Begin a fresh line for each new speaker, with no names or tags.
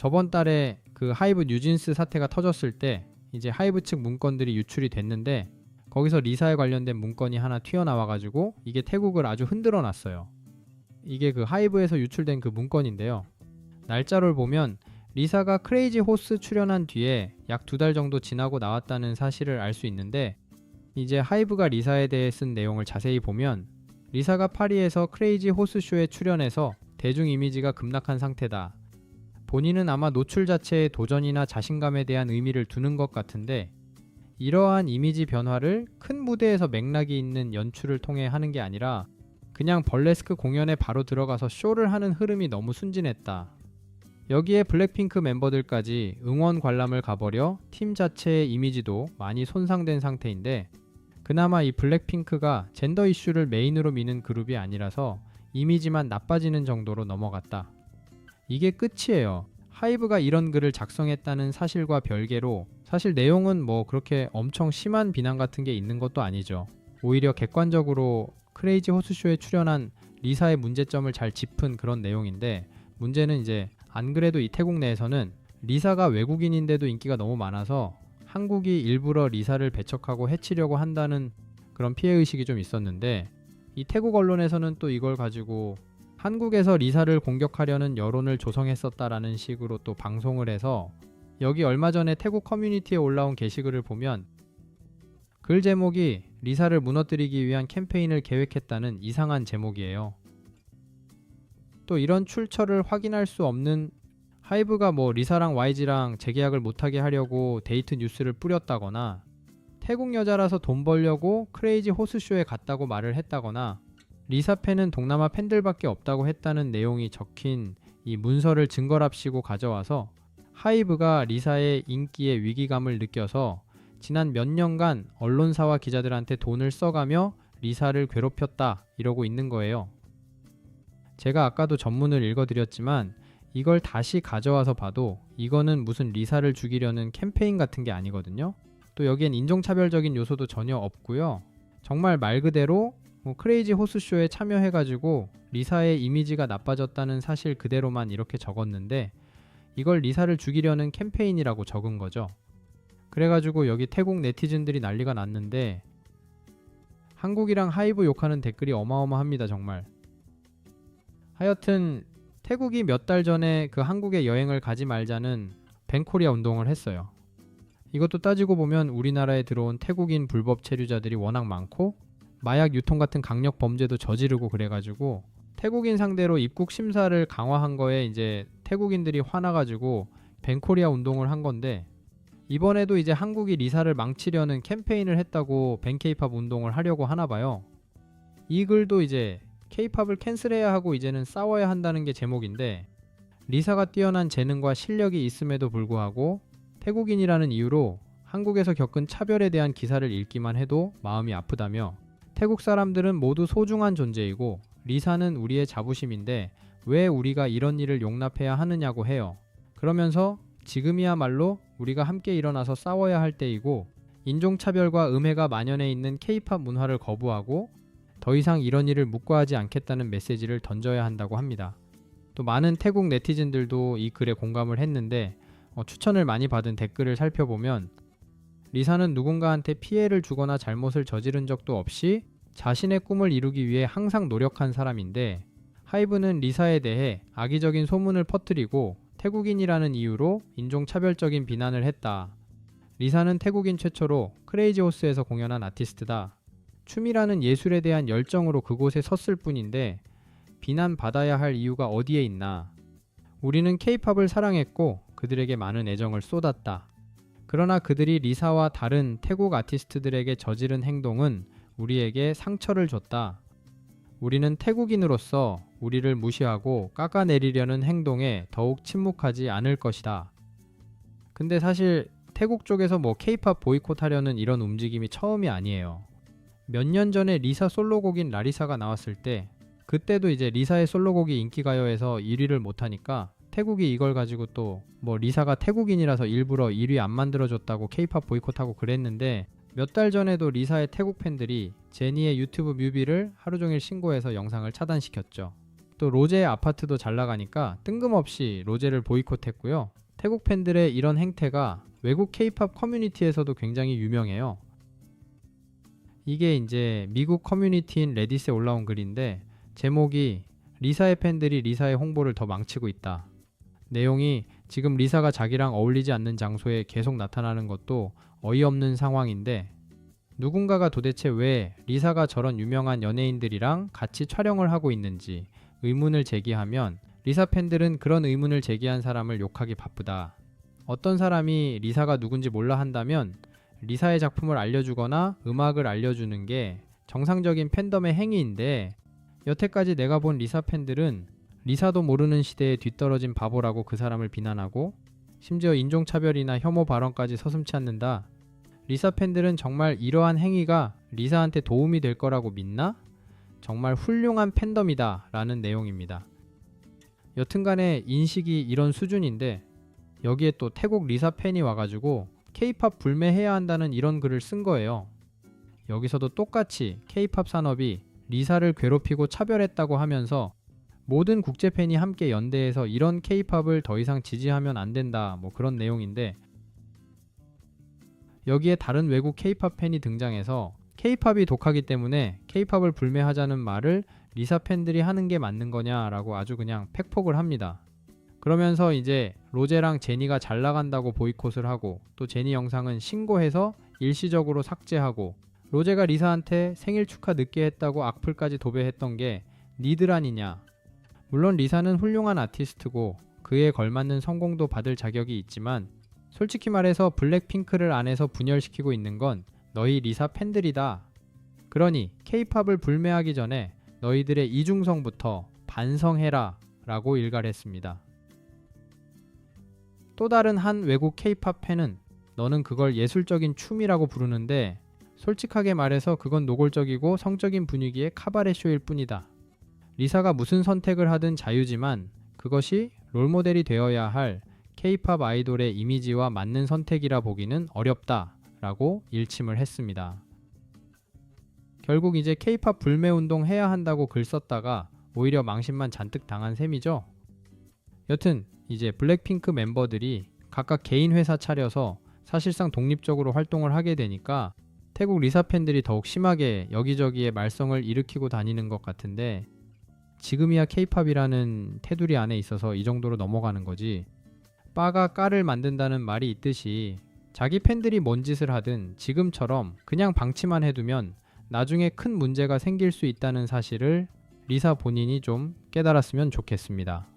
저번 달에 그 하이브 뉴진스 사태가 터졌을 때 이제 하이브 측 문건들이 유출이 됐는데 거기서 리사에 관련된 문건이 하나 튀어나와가지고 이게 태국을 아주 흔들어 놨어요. 이게 그 하이브에서 유출된 그 문건인데요. 날짜를 보면 리사가 크레이지 호스 출연한 뒤에 약 2달 정도 지나고 나왔다는 사실을 알 수 있는데 이제 하이브가 리사에 대해 쓴 내용을 자세히 보면 리사가 파리에서 크레이지 호스 쇼에 출연해서 대중 이미지가 급락한 상태다. 본인은 아마 노출 자체에 도전이나 자신감에 대한 의미를 두는 것 같은데 이러한 이미지 변화를 큰 무대에서 맥락이 있는 연출을 통해 하는 게 아니라 그냥 벌레스크 공연에 바로 들어가서 쇼를 하는 흐름이 너무 순진했다. 여기에 블랙핑크 멤버들까지 응원 관람을 가버려 팀 자체의 이미지도 많이 손상된 상태인데 그나마 이 블랙핑크가 젠더 이슈를 메인으로 미는 그룹이 아니라서 이미지만 나빠지는 정도로 넘어갔다. 이게 끝이에요. 하이브가 이런 글을 작성했다는 사실과 별개로 사실 내용은 뭐 그렇게 엄청 심한 비난 같은 게 있는 것도 아니죠. 오히려 객관적으로 크레이지 호스쇼에 출연한 리사의 문제점을 잘 짚은 그런 내용인데 문제는 이제 안 그래도 이 태국 내에서는 리사가 외국인인데도 인기가 너무 많아서 한국이 일부러 리사를 배척하고 해치려고 한다는 그런 피해의식이 좀 있었는데 이 태국 언론에서는 또 이걸 가지고 한국에서 리사를 공격하려는 여론을 조성했었다라는 식으로 또 방송을 해서 여기 얼마 전에 태국 커뮤니티에 올라온 게시글을 보면 글 제목이 리사를 무너뜨리기 위한 캠페인을 계획했다는 이상한 제목이에요. 또 이런 출처를 확인할 수 없는 하이브가 뭐 리사랑 YG랑 재계약을 못하게 하려고 데이트 뉴스를 뿌렸다거나 태국 여자라서 돈 벌려고 크레이지 호스쇼에 갔다고 말을 했다거나 리사 팬은 동남아 팬들밖에 없다고 했다는 내용이 적힌 이 문서를 증거랍시고 가져와서 하이브가 리사의 인기에 위기감을 느껴서 지난 몇 년간 언론사와 기자들한테 돈을 써가며 리사를 괴롭혔다 이러고 있는 거예요. 제가 아까도 전문을 읽어드렸지만 이걸 다시 가져와서 봐도 이거는 무슨 리사를 죽이려는 캠페인 같은 게 아니거든요. 또 여기엔 인종차별적인 요소도 전혀 없고요. 정말 말 그대로 크레이지 호스쇼에 참여해가지고 리사의 이미지가 나빠졌다는 사실 그대로만 이렇게 적었는데 이걸 리사를 죽이려는 캠페인이라고 적은 거죠. 그래가지고 여기 태국 네티즌들이 난리가 났는데 한국이랑 하이브 욕하는 댓글이 어마어마합니다. 정말. 하여튼 태국이 몇 달 전에 그 한국에 여행을 가지 말자는 밴코리아 운동을 했어요. 이것도 따지고 보면 우리나라에 들어온 태국인 불법 체류자들이 워낙 많고 마약 유통 같은 강력 범죄도 저지르고 그래가지고 태국인 상대로 입국 심사를 강화한 거에 이제 태국인들이 화나가지고 밴코리아 운동을 한 건데 이번에도 이제 한국이 리사를 망치려는 캠페인을 했다고 밴케이팝 운동을 하려고 하나 봐요. 이 글도 이제 케이팝을 캔슬해야 하고 이제는 싸워야 한다는 게 제목인데 리사가 뛰어난 재능과 실력이 있음에도 불구하고 태국인이라는 이유로 한국에서 겪은 차별에 대한 기사를 읽기만 해도 마음이 아프다며 태국 사람들은 모두 소중한 존재이고 리사는 우리의 자부심인데 왜 우리가 이런 일을 용납해야 하느냐고 해요. 그러면서 지금이야말로 우리가 함께 일어나서 싸워야 할 때이고 인종차별과 음해가 만연해 있는 케이팝 문화를 거부하고 더 이상 이런 일을 묵과하지 않겠다는 메시지를 던져야 한다고 합니다. 또 많은 태국 네티즌들도 이 글에 공감을 했는데 추천을 많이 받은 댓글을 살펴보면 리사는 누군가한테 피해를 주거나 잘못을 저지른 적도 없이 자신의 꿈을 이루기 위해 항상 노력한 사람인데 하이브는 리사에 대해 악의적인 소문을 퍼뜨리고 태국인이라는 이유로 인종차별적인 비난을 했다. 리사는 태국인 최초로 크레이지 호스에서 공연한 아티스트다. 춤이라는 예술에 대한 열정으로 그곳에 섰을 뿐인데 비난받아야 할 이유가 어디에 있나. 우리는 케이팝을 사랑했고 그들에게 많은 애정을 쏟았다. 그러나 그들이 리사와 다른 태국 아티스트들에게 저지른 행동은 우리에게 상처를 줬다. 우리는 태국인으로서 우리를 무시하고 깎아내리려는 행동에 더욱 침묵하지 않을 것이다. 근데 사실 태국 쪽에서 뭐 케이팝 보이콧 하려는 이런 움직임이 처음이 아니에요. 몇 년 전에 리사 솔로곡인 라리사가 나왔을 때 그때도 이제 리사의 솔로곡이 인기가요에서 1위를 못하니까 태국이 이걸 가지고 또 뭐 리사가 태국인이라서 일부러 1위 안 만들어줬다고 케이팝 보이콧하고 그랬는데 몇 달 전에도 리사의 태국 팬들이 제니의 유튜브 뮤비를 하루 종일 신고해서 영상을 차단시켰죠. 또 로제의 아파트도 잘 나가니까 뜬금없이 로제를 보이콧했고요. 태국 팬들의 이런 행태가 외국 K-팝 커뮤니티에서도 굉장히 유명해요. 이게 이제 미국 커뮤니티인 레딧에 올라온 글인데 제목이 리사의 팬들이 리사의 홍보를 더 망치고 있다. 내용이 지금 리사가 자기랑 어울리지 않는 장소에 계속 나타나는 것도 어이없는 상황인데 누군가가 도대체 왜 리사가 저런 유명한 연예인들이랑 같이 촬영을 하고 있는지 의문을 제기하면 리사 팬들은 그런 의문을 제기한 사람을 욕하기 바쁘다. 어떤 사람이 리사가 누군지 몰라 한다면 리사의 작품을 알려주거나 음악을 알려주는 게 정상적인 팬덤의 행위인데 여태까지 내가 본 리사 팬들은 리사도 모르는 시대에 뒤떨어진 바보라고 그 사람을 비난하고 심지어 인종차별이나 혐오 발언까지 서슴지 않는다. 리사 팬들은 정말 이러한 행위가 리사한테 도움이 될 거라고 믿나? 정말 훌륭한 팬덤이다 라는 내용입니다. 여튼간에 인식이 이런 수준인데 여기에 또 태국 리사 팬이 와가지고 K-팝 불매해야 한다는 이런 글을 쓴 거예요. 여기서도 똑같이 K-팝 산업이 리사를 괴롭히고 차별했다고 하면서 모든 국제 팬이 함께 연대해서 이런 K-팝을 더 이상 지지하면 안 된다 뭐 그런 내용인데 여기에 다른 외국 K-팝 팬이 등장해서 K-팝이 독하기 때문에 K-팝을 불매하자는 말을 리사 팬들이 하는 게 맞는 거냐라고 아주 그냥 팩폭을 합니다. 그러면서 이제 로제랑 제니가 잘 나간다고 보이콧을 하고 또 제니 영상은 신고해서 일시적으로 삭제하고 로제가 리사한테 생일 축하 늦게 했다고 악플까지 도배했던 게 니들 아니냐. 물론 리사는 훌륭한 아티스트고 그에 걸맞는 성공도 받을 자격이 있지만 솔직히 말해서 블랙핑크를 안에서 분열시키고 있는 건 너희 리사 팬들이다. 그러니 K-팝을 불매하기 전에 너희들의 이중성부터 반성해라 라고 일갈했습니다. 또 다른 한 외국 K-팝 팬은 너는 그걸 예술적인 춤이라고 부르는데 솔직하게 말해서 그건 노골적이고 성적인 분위기의 카바레 쇼일 뿐이다. 리사가 무슨 선택을 하든 자유지만 그것이 롤모델이 되어야 할 K-팝 아이돌의 이미지와 맞는 선택이라 보기는 어렵다 라고 일침을 했습니다. 결국 이제 K-팝 불매 운동 해야 한다고 글 썼다가 오히려 망신만 잔뜩 당한 셈이죠. 여튼 이제 블랙핑크 멤버들이 각각 개인 회사 차려서 사실상 독립적으로 활동을 하게 되니까 태국 리사 팬들이 더욱 심하게 여기저기에 말썽을 일으키고 다니는 것 같은데 지금이야 K-팝이라는 테두리 안에 있어서 이 정도로 넘어가는 거지. 빠가 까를 만든다는 말이 있듯이 자기 팬들이 뭔 짓을 하든 지금처럼 그냥 방치만 해두면 나중에 큰 문제가 생길 수 있다는 사실을 리사 본인이 좀 깨달았으면 좋겠습니다.